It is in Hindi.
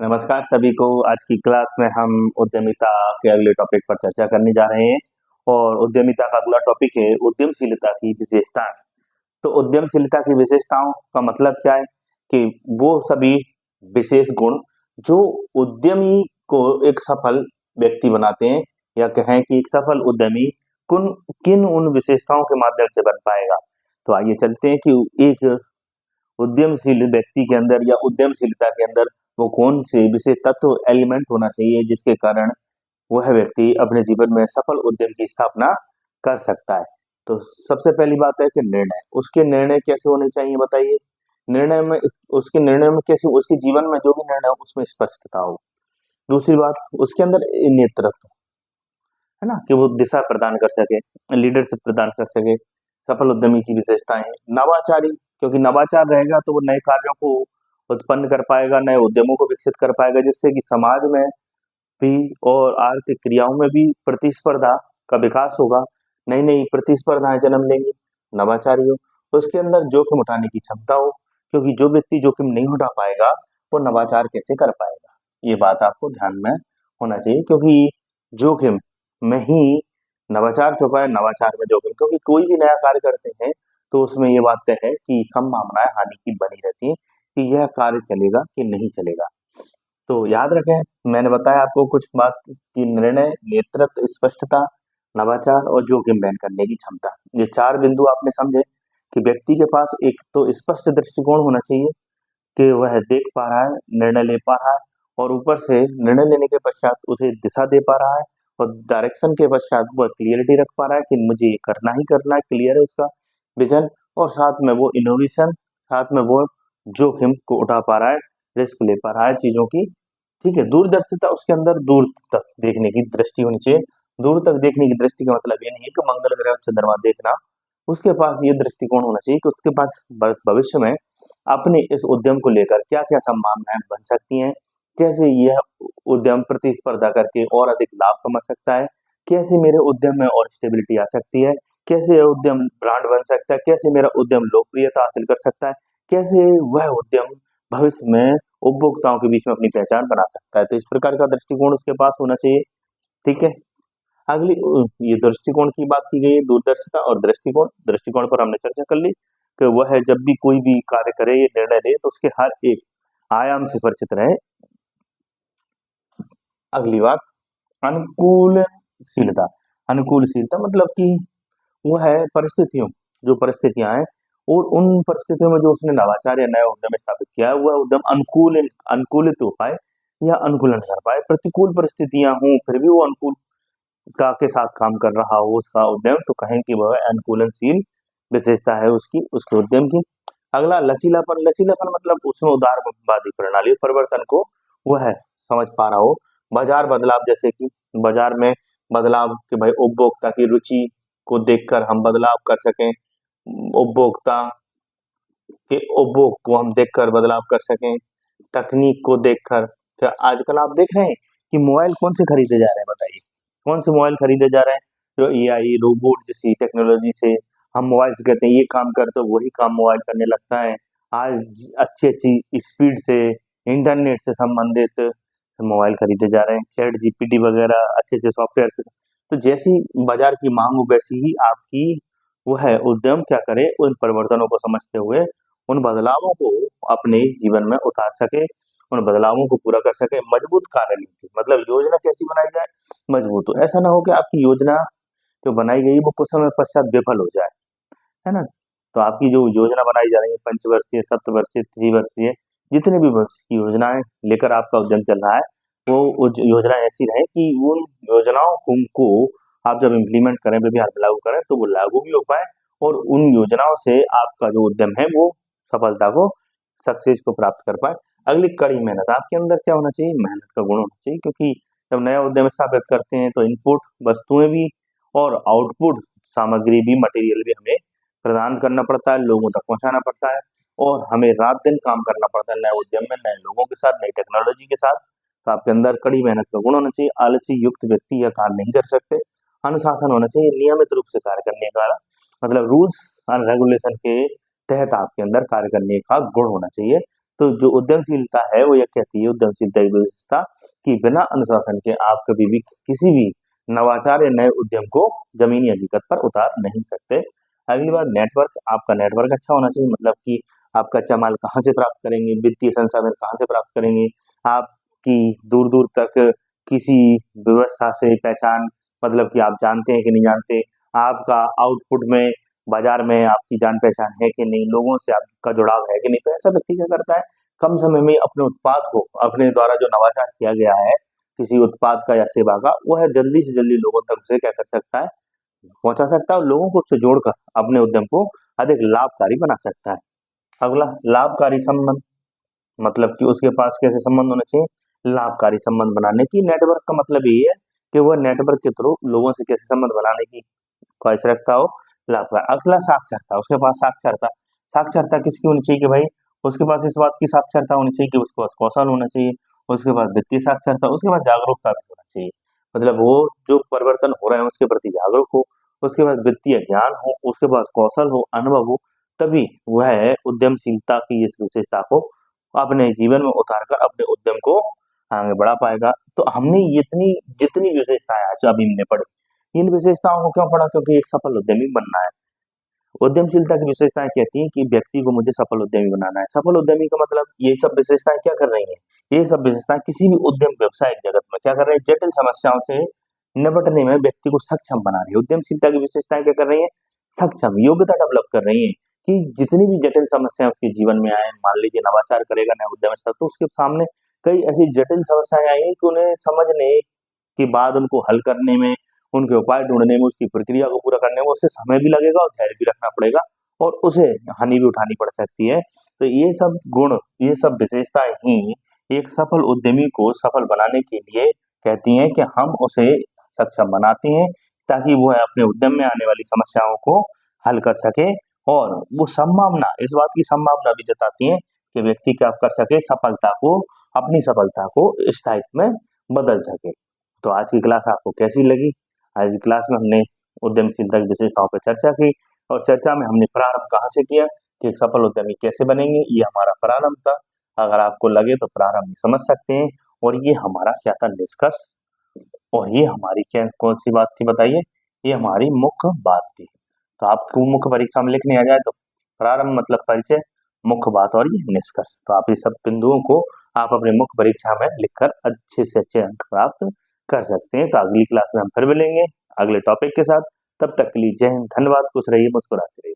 नमस्कार सभी को। आज की क्लास में हम उद्यमिता के अगले टॉपिक पर चर्चा करने जा रहे हैं और उद्यमिता का अगला टॉपिक है उद्यमशीलता की विशेषताएं। तो उद्यमशीलता की विशेषताओं का मतलब क्या है कि वो सभी विशेष गुण जो उद्यमी को एक सफल व्यक्ति बनाते हैं, या कहें कि एक सफल उद्यमी कुन किन उन विशेषताओं के माध्यम से बन पाएगा। तो आइए चलते हैं कि एक उद्यमशील व्यक्ति के अंदर या उद्यमशीलता के अंदर वो कौन से विशेष तत्व एलिमेंट होना चाहिए जिसके कारण वह व्यक्ति अपने जीवन में सफल उद्यम की स्थापना कर सकता है। तो सबसे पहली बात है कि निर्णय, उसके निर्णय कैसे होने चाहिए बताइए। निर्णय में उसके निर्णय में कैसे, उसके जीवन में जो भी निर्णय हो उसमें स्पष्टता हो। दूसरी बात, उसके अंदर नेतृत्व है ना, कि वो दिशा प्रदान कर सके, लीडरशिप प्रदान कर सके। सफल उद्यमी की विशेषताएं हैं नवाचारी, क्योंकि नवाचार रहेगा तो वो नए कार्यों को उत्पन्न कर पाएगा, नए उद्यमों को विकसित कर पाएगा, जिससे कि समाज में भी और आर्थिक क्रियाओं में भी प्रतिस्पर्धा का विकास होगा, नई नई प्रतिस्पर्धाएं जन्म लेंगी। नवाचारी हो, उसके अंदर जोखिम उठाने की क्षमता हो, क्योंकि जो व्यक्ति जोखिम नहीं उठा पाएगा वो नवाचार कैसे कर पाएगा। ये बात आपको ध्यान में होना चाहिए, क्योंकि जोखिम में ही नवाचार छुपा है, नवाचार में जोखिम। क्योंकि कोई भी नया कार्य करते हैं तो उसमें ये बात तय है कि संभावनाएं हानि की बनी रहती है कि यह कार्य चलेगा कि नहीं चलेगा। तो याद रखें, मैंने बताया आपको कुछ बात कि निर्णय, नेतृत्व, स्पष्टता, नवाचार और जोखिम वहन करने की क्षमता। ये चार बिंदु आपने समझे कि व्यक्ति के पास एक तो स्पष्ट दृष्टिकोण होना चाहिए कि वह देख पा रहा है, निर्णय ले पा रहा है, और ऊपर से निर्णय लेने के पश्चात उसे दिशा दे पा रहा है, और डायरेक्शन के पश्चात वह क्लियरिटी रख पा रहा है कि मुझे ये करना ही करना है, क्लियर है उसका विजन। और साथ में वो इनोवेशन, साथ में वो जोखिम को उठा पा रहा है, रिस्क ले पा रहा है चीजों की। ठीक है, दूरदर्शिता, उसके अंदर दूर तक देखने की दृष्टि होनी चाहिए। दूर तक देखने की दृष्टि का मतलब ये नहीं है कि मंगल ग्रह और चंद्रमा देखना, उसके पास ये दृष्टिकोण होना चाहिए कि उसके पास भविष्य में अपने इस उद्यम को लेकर क्या क्या संभावनाएं बन सकती हैं, कैसे यह उद्यम प्रतिस्पर्धा करके और अधिक लाभ कमा सकता है, कैसे मेरे उद्यम में और स्टेबिलिटी आ सकती है, कैसे यह उद्यम ब्रांड बन सकता है, कैसे मेरा उद्यम लोकप्रियता हासिल कर सकता है, कैसे वह उद्यम भविष्य में उपभोक्ताओं के बीच में अपनी पहचान बना सकता है। तो इस प्रकार का दृष्टिकोण उसके पास होना चाहिए। ठीक है, अगली ये दृष्टिकोण की बात की गई है, दूरदर्शिता और दृष्टिकोण। दृष्टिकोण पर हमने चर्चा कर ली कि वह जब भी कोई भी कार्य करे या निर्णय ले तो उसके हर एक आयाम से परिचित रहे। अगली बात, अनुकूलशीलता। अनुकूलशीलता मतलब कि वो है परिस्थितियों, जो परिस्थितियां हैं और उन परिस्थितियों में जो उसने नवाचार या नया उद्यम स्थापित किया है वह उद्यम अनुकूलित हो पाए या अनुकूलन कर पाए। प्रतिकूल परिस्थितियां हों फिर भी वो अनुकूल का के साथ काम कर रहा हो उसका उद्यम, तो कहें कि वह अनुकूलनशील विशेषता है उसकी, उसके उद्यम की। अगला लचीलापन। लचीलापन मतलब उसमें उदारवादी प्रणाली परिवर्तन को वह समझ पा रहा हो। बाजार बदलाव, जैसे कि बाजार में बदलाव कि भाई उपभोक्ता की रुचि को देखकर हम बदलाव कर सकें, उपभोक्ता के उपभोग को हम देखकर बदलाव कर सकें, तकनीक को देखकर। क्या आजकल आप देख रहे हैं कि मोबाइल कौन से खरीदे जा रहे हैं बताइए, कौन से मोबाइल खरीदे जा रहे हैं? जो एआई रोबोट जैसी टेक्नोलॉजी से हम मोबाइल से कहते हैं ये काम कर तो वही काम मोबाइल करने लगता है। आज अच्छी अच्छी स्पीड से इंटरनेट से संबंधित मोबाइल खरीदे जा रहे हैं, चैट जीपीटी वगैरह अच्छे अच्छे सॉफ्टवेयर से। तो जैसी बाजार की मांग हो वैसी ही आपकी वह उद्यम क्या करे, उन परिवर्तनों को समझते हुए उन बदलावों को अपने जीवन में उतार सके, उन बदलावों को पूरा कर सके। मजबूत कार्यनीति मतलब योजना कैसी बनाई जाए, मजबूत हो। ऐसा ना हो कि आपकी योजना जो बनाई गई वो कुछ समय पश्चात विफल हो जाए, है ना। तो आपकी जो योजना बनाई जा रही है पंचवर्षीय, सप्तवर्षीय, त्रिवर्षीय, जितने भी वर्ष की योजनाएं लेकर आपका उद्यम चल रहा है वो योजना ऐसी रहे कि उन योजनाओं को आप जब इम्प्लीमेंट करें, व्यवहार में लागू करें तो वो लागू भी हो पाए और उन योजनाओं से आपका जो उद्यम है वो सफलता को, सक्सेस को प्राप्त कर पाए। अगली, कड़ी मेहनत। आपके अंदर क्या होना चाहिए? मेहनत का गुण होना चाहिए, क्योंकि जब नया उद्यम स्थापित करते हैं तो इनपुट वस्तुएं भी और आउटपुट सामग्री भी, मटेरियल भी हमें प्रदान करना पड़ता है, लोगों तक पहुंचाना पड़ता है, और हमें रात दिन काम करना पड़ता है नए उद्यम में, नए लोगों के साथ, नई टेक्नोलॉजी के साथ। तो आपके अंदर कड़ी मेहनत का गुण होना चाहिए। आलसी युक्त व्यक्ति यह कार्य नहीं कर सकते। अनुशासन होना चाहिए, नियमित रूप से कार्य करने का, मतलब रूल्स एंड रेगुलेशन के तहत आपके अंदर कार्य करने का गुण होना चाहिए। तो जो उद्यमशीलता है वो ये कहती है, उद्यमशीलता की विशेषता, कि बिना अनुशासन के आप कभी भी किसी भी नवाचार या नए उद्यम को जमीनी हकीकत पर उतार नहीं सकते। अगली बात, नेटवर्क। आपका नेटवर्क अच्छा होना चाहिए, मतलब कि आप कच्चा माल कहाँ से प्राप्त करेंगे, वित्तीय संसाधन कहाँ से प्राप्त करेंगे, आपकी दूर दूर तक किसी व्यवस्था से पहचान, मतलब कि आप जानते हैं कि नहीं जानते, आपका आउटपुट में बाजार में आपकी जान पहचान है कि नहीं, लोगों से आपका जुड़ाव है कि नहीं। तो ऐसा व्यक्ति क्या करता है, कम समय में अपने उत्पाद को, अपने द्वारा जो नवाचार किया गया है किसी उत्पाद का या सेवा का, वह जल्दी से जल्दी लोगों तक उसे क्या कर सकता है, पहुंचा सकता है, और लोगों को उससे जोड़कर अपने उद्यम को अधिक लाभकारी बना सकता है। अगला, लाभकारी संबंध, मतलब कि उसके पास कैसे संबंध होने चाहिए, लाभकारी संबंध बनाने की। नेटवर्क का मतलब यही है कि वह नेटवर्क के थ्रू लोगों से कैसे संबंध बनाने की ख्वाहिश रखता हो, लाभकारी। अगला, साक्षरता। उसके पास साक्षरता, साक्षरता किसकी होनी चाहिए कि भाई उसके पास इस बात की साक्षरता होनी चाहिए कि उसके पास कौशल होना चाहिए, उसके पास वित्तीय साक्षरता, उसके पास जागरूकता भी होना चाहिए, मतलब वो जो परिवर्तन हो रहे हैं उसके प्रति जागरूक हो, उसके पास वित्तीय ज्ञान हो, उसके पास कौशल हो, अनुभव हो, तभी वह उद्यमशीलता की इस विशेषता को अपने जीवन में उतारकर अपने उद्यम को आगे बढ़ा पाएगा। तो हमने इतनी जितनी विशेषताएं आज अभी हमने पढ़ी, इन विशेषताओं को क्यों पढ़ा, क्योंकि एक सफल उद्यमी बनना है। उद्यमशीलता की विशेषताएं कहती हैं कि व्यक्ति को मुझे सफल उद्यमी बनाना है। सफल उद्यमी का मतलब, ये सब विशेषताएं क्या कर रही हैं, ये सब विशेषताएं किसी भी उद्यम व्यवसायिक जगत में क्या कर रही है, जटिल समस्याओं से निपटने में व्यक्ति को सक्षम बना रही है। उद्यमशीलता की विशेषताएं क्या कर रही है, सक्षम, योग्यता डेवलप कर रही है कि जितनी भी जटिल समस्याएं उसके जीवन में आए, मान लीजिए नवाचार करेगा नया उद्यम स्टार्ट, तो उसके सामने कई ऐसी जटिल समस्याएं आई कि उन्हें समझने के बाद उनको हल करने में, उनके उपाय ढूंढने में, उसकी प्रक्रिया को पूरा करने में उसे समय भी लगेगा और धैर्य भी रखना पड़ेगा, और उसे हानि भी उठानी पड़ सकती है। तो ये सब गुण, ये सब विशेषताएं ही एक सफल उद्यमी को सफल बनाने के लिए कहती हैं कि हम उसे सक्षम बनाते हैं, ताकि वो अपने उद्यम में आने वाली समस्याओं को हल कर सके, और वो संभावना, इस बात की संभावना भी जताती हैं कि व्यक्ति क्या कर सके, सफलता को, अपनी सफलता को स्थायित्व में बदल सके। तो आज की क्लास आपको कैसी लगी? आज की क्लास में हमने उद्यमशीलता की विशेषताओं पर चर्चा की, और चर्चा में हमने प्रारंभ कहाँ से किया कि एक सफल उद्यमी कैसे बनेंगे, ये हमारा प्रारंभ था। अगर आपको लगे तो प्रारंभ समझ सकते हैं, और ये हमारा क्या था, निष्कर्ष, और ये हमारी क्या कौन सी बात थी बताइए, ये हमारी मुख्य बात थी। तो आपको मुख्य परीक्षा में लिखने आ जाए तो प्रारंभ मतलब परिचय, मुख्य बात और ये निष्कर्ष। तो आप ये सब बिंदुओं को आप अपने मुख्य परीक्षा में लिखकर अच्छे से अच्छे अंक प्राप्त कर सकते हैं। तो अगली क्लास में हम फिर मिलेंगे अगले टॉपिक के साथ। तब तक के लिए जय हिंद, धन्यवाद, खुश रहिए, मुस्कुराते रहिए।